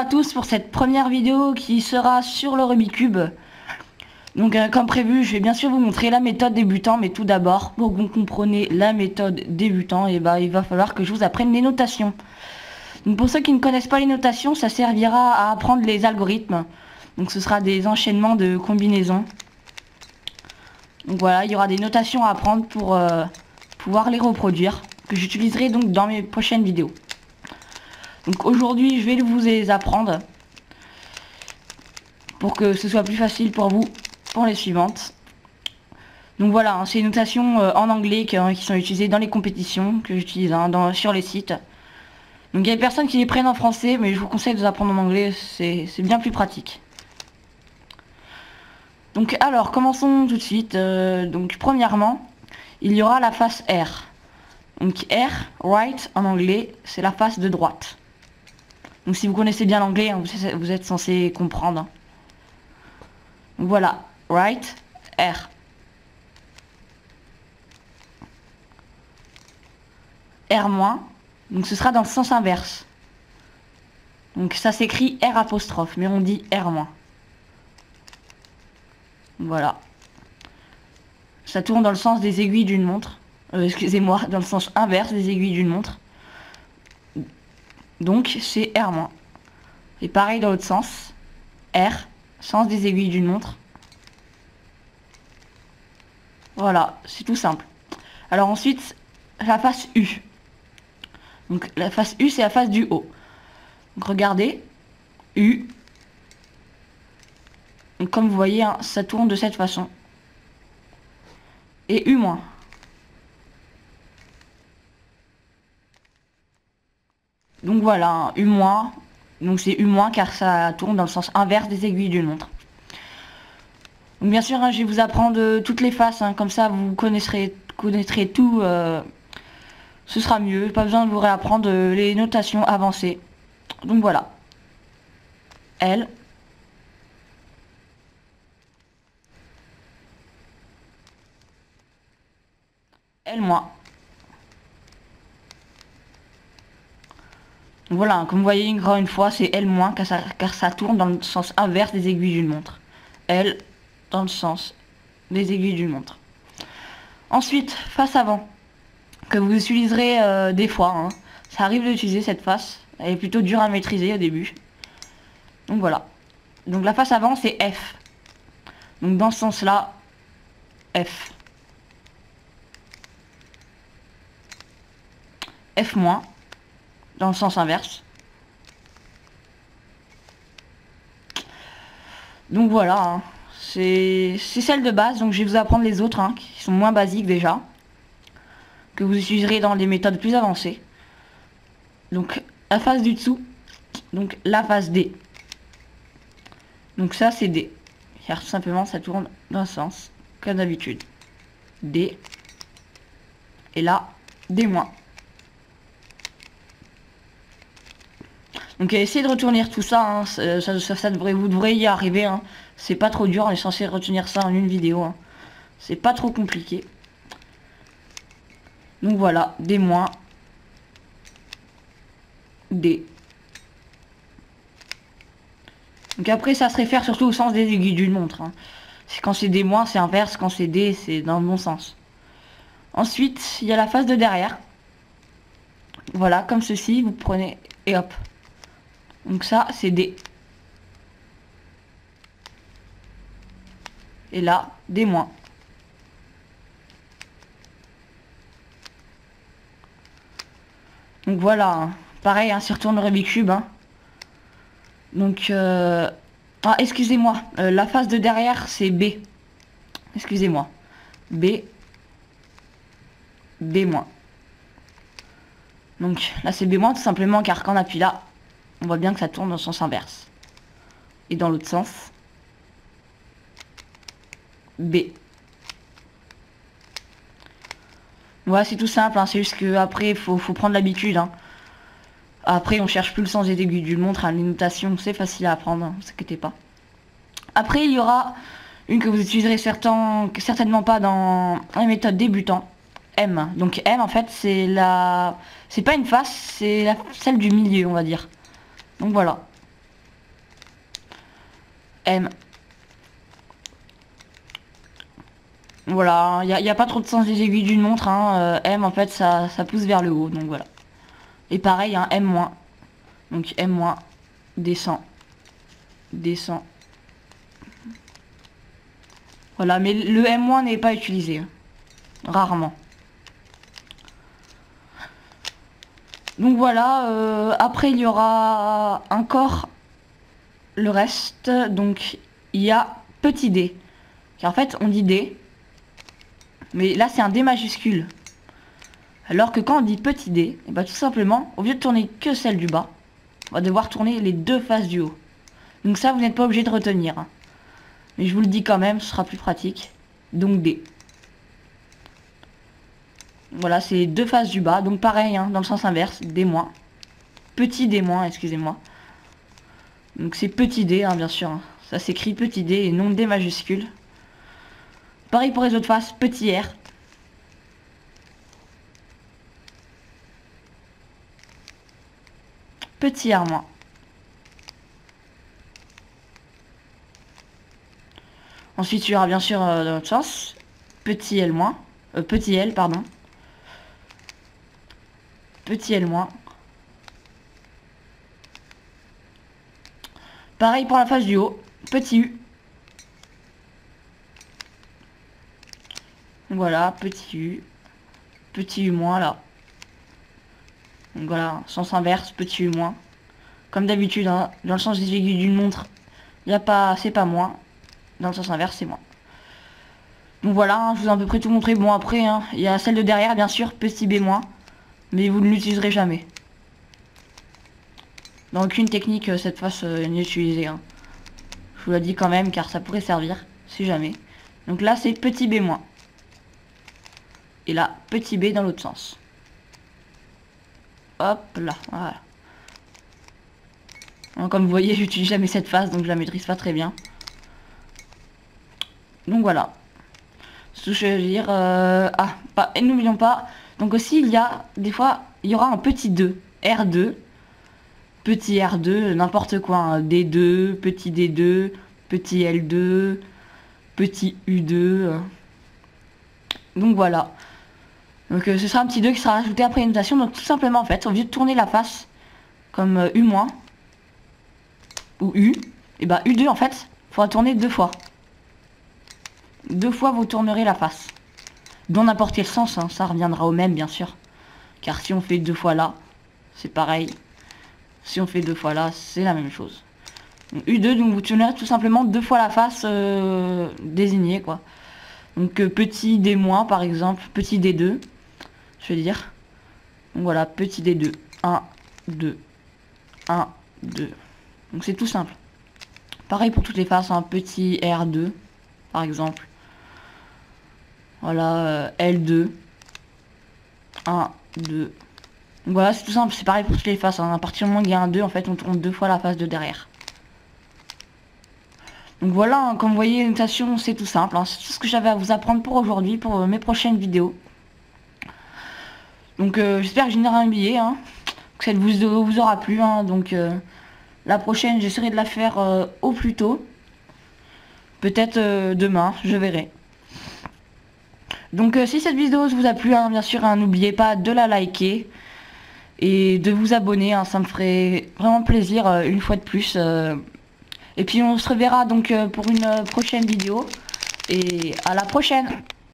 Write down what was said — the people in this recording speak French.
à tous pour cette première vidéo qui sera sur le Rubik's Cube. Donc comme prévu, je vais bien sûr vous montrer la méthode débutant, mais tout d'abord, pour que vous compreniez la méthode débutant, il va falloir que je vous apprenne les notations. Donc pour ceux qui ne connaissent pas les notations, ça servira à apprendre les algorithmes. Donc ce sera des enchaînements de combinaisons. Donc voilà, il y aura des notations à apprendre pour pouvoir les reproduire, que j'utiliserai donc dans mes prochaines vidéos. Donc aujourd'hui, je vais vous les apprendre pour que ce soit plus facile pour vous pour les suivantes. Donc voilà, hein, c'est des notations en anglais qui sont utilisées dans les compétitions que j'utilise sur les sites. Donc il y a des personnes qui les prennent en français, mais je vous conseille de les apprendre en anglais, c'est bien plus pratique. Donc alors, commençons tout de suite. Donc premièrement, il y aura la face R. Donc R, right en anglais, c'est la face de droite. Donc si vous connaissez bien l'anglais, hein, vous êtes censé comprendre. Hein. Donc voilà, right, R. R-, donc ce sera dans le sens inverse. Donc ça s'écrit R apostrophe, mais on dit R-. Voilà. Ça tourne dans le sens des aiguilles d'une montre. Excusez-moi, dans le sens inverse des aiguilles d'une montre. Donc c'est R-. Et pareil dans l'autre sens. R, sens des aiguilles d'une montre. Voilà, c'est tout simple. Alors ensuite, la face U. Donc la face U, c'est la face du haut. Donc regardez, U. Donc, comme vous voyez, hein, ça tourne de cette façon. Et U-. Donc voilà, hein, U-. Donc c'est U- car ça tourne dans le sens inverse des aiguilles d'une montre. Donc bien sûr, hein, je vais vous apprendre toutes les faces, hein, comme ça vous connaîtrez tout. Ce sera mieux, pas besoin de vous réapprendre les notations avancées. Donc voilà. L. L-. Voilà, comme vous voyez, encore une fois, c'est L- car ça tourne dans le sens inverse des aiguilles d'une montre. L dans le sens des aiguilles d'une montre. Ensuite, face avant, que vous utiliserez des fois. Hein. Ça arrive d'utiliser cette face. Elle est plutôt dure à maîtriser au début. Donc voilà. Donc la face avant, c'est F. Donc dans ce sens-là, F. F-, dans le sens inverse. Donc voilà, hein. C'est celle de base, donc je vais vous apprendre les autres, hein, qui sont moins basiques déjà, que vous utiliserez dans les méthodes plus avancées. Donc la face du dessous, donc la face D. Donc ça c'est D, car tout simplement ça tourne dans le sens, comme d'habitude. D, et là, D-. Donc essayez de retenir tout ça, hein. Vous devrez y arriver. Hein. C'est pas trop dur, on est censé retenir ça en une vidéo. Hein. C'est pas trop compliqué. Donc voilà, D-, D. Donc après ça se réfère surtout au sens des aiguilles d'une montre. Hein. Quand c'est D-, c'est inverse, quand c'est D, c'est dans le bon sens. Ensuite, il y a la face de derrière. Voilà, comme ceci, vous prenez et hop. Donc ça, c'est D. Et là, D-. Donc voilà, hein. Pareil, hein, si on retourne le Rubik's Cube. Hein. Donc, ah, excusez-moi, la face de derrière, c'est B. Excusez-moi. B. B-. Donc là, c'est B- tout simplement car quand on appuie là, on voit bien que ça tourne dans le sens inverse. Et dans l'autre sens, B. Voilà, c'est tout simple, hein, c'est juste que après il faut prendre l'habitude. Hein. Après, on cherche plus le sens des aiguilles d'une montre, hein, les notations, c'est facile à apprendre, hein, ne vous inquiétez pas. Après, il y aura une que vous utiliserez certainement pas dans la méthode débutant, M. Donc M, en fait, c'est pas une face, c'est celle du milieu, on va dire. Donc voilà. M. Voilà, il n'y a pas trop de sens des aiguilles d'une montre, hein. M en fait ça pousse vers le haut, donc voilà. Et pareil, hein, M-. Donc M-, descend, descend. Voilà, mais le M- n'est pas utilisé, hein. Rarement. Donc voilà, après il y aura encore le reste. Donc il y a petit d. Car en fait on dit d, mais là c'est un D majuscule. Alors que quand on dit petit d, et bah tout simplement, au lieu de tourner que celle du bas, on va devoir tourner les deux faces du haut. Donc ça vous n'êtes pas obligé de retenir, hein. Mais je vous le dis quand même, ce sera plus pratique. Donc D. Voilà, c'est les deux faces du bas. Donc pareil, hein, dans le sens inverse, D-. Petit D-, excusez-moi. Donc c'est petit d, hein, bien sûr. Hein. Ça s'écrit petit d et non D majuscule. Pareil pour les autres faces, petit R. Petit R-. Ensuite, il y aura bien sûr dans l'autre sens, petit L-. Petit L, pardon. Petit L-. Pareil pour la face du haut, petit U. Voilà, petit U. Petit U- là. Donc voilà, sens inverse, petit U-. Comme d'habitude, hein, dans le sens des aiguilles d'une montre, c'est pas moins. Dans le sens inverse, c'est moins. Donc voilà, hein, je vous ai à peu près tout montré. Bon après, hein, il y a celle de derrière, bien sûr, petit B-. Mais vous ne l'utiliserez jamais. Dans aucune technique, cette face n'est utilisée. Hein. Je vous l'ai dit quand même, car ça pourrait servir, si jamais. Donc là, c'est petit B-. Et là, petit B dans l'autre sens. Hop là, voilà. Donc, comme vous voyez, j'utilise jamais cette face, donc je la maîtrise pas très bien. Donc voilà. Ce que je veux dire, et n'oublions pas, donc aussi il y a, des fois, il y aura un petit 2, R2, petit R2, n'importe quoi, hein, D2, petit D2, petit L2, petit U2. Donc voilà. Donc ce sera un petit 2 qui sera rajouté après une notation. Donc tout simplement en fait, au lieu de tourner la face comme U- ou U, et bah U2 en fait, il faudra tourner deux fois. Deux fois vous tournerez la face. Dans n'importe quel sens, hein, ça reviendra au même bien sûr. Car si on fait deux fois là, c'est pareil. Si on fait deux fois là, c'est la même chose. Donc, U2, donc vous tournerez tout simplement deux fois la face désignée quoi. Donc petit D- par exemple, petit D2, je vais dire. Donc voilà, petit D2, 1, 2, 1, 2. Donc c'est tout simple. Pareil pour toutes les faces, un petit R2, par exemple. Voilà, L2, 1, 2. Donc voilà, c'est tout simple, c'est pareil pour toutes les faces. Hein. À partir du moment où il y a un 2, en fait, on tourne deux fois la face de derrière. Donc voilà, hein, comme vous voyez, les notations, c'est tout simple. Hein. C'est tout ce que j'avais à vous apprendre pour aujourd'hui, pour mes prochaines vidéos. Donc j'espère que je n'ai rien oublié, hein, que ça vous aura plu. Hein. Donc la prochaine, j'essaierai de la faire au plus tôt. Peut-être demain, je verrai. Donc si cette vidéo vous a plu, hein, bien sûr, hein, n'oubliez pas de la liker et de vous abonner, hein, ça me ferait vraiment plaisir une fois de plus. Et puis on se reverra donc pour une prochaine vidéo et à la prochaine.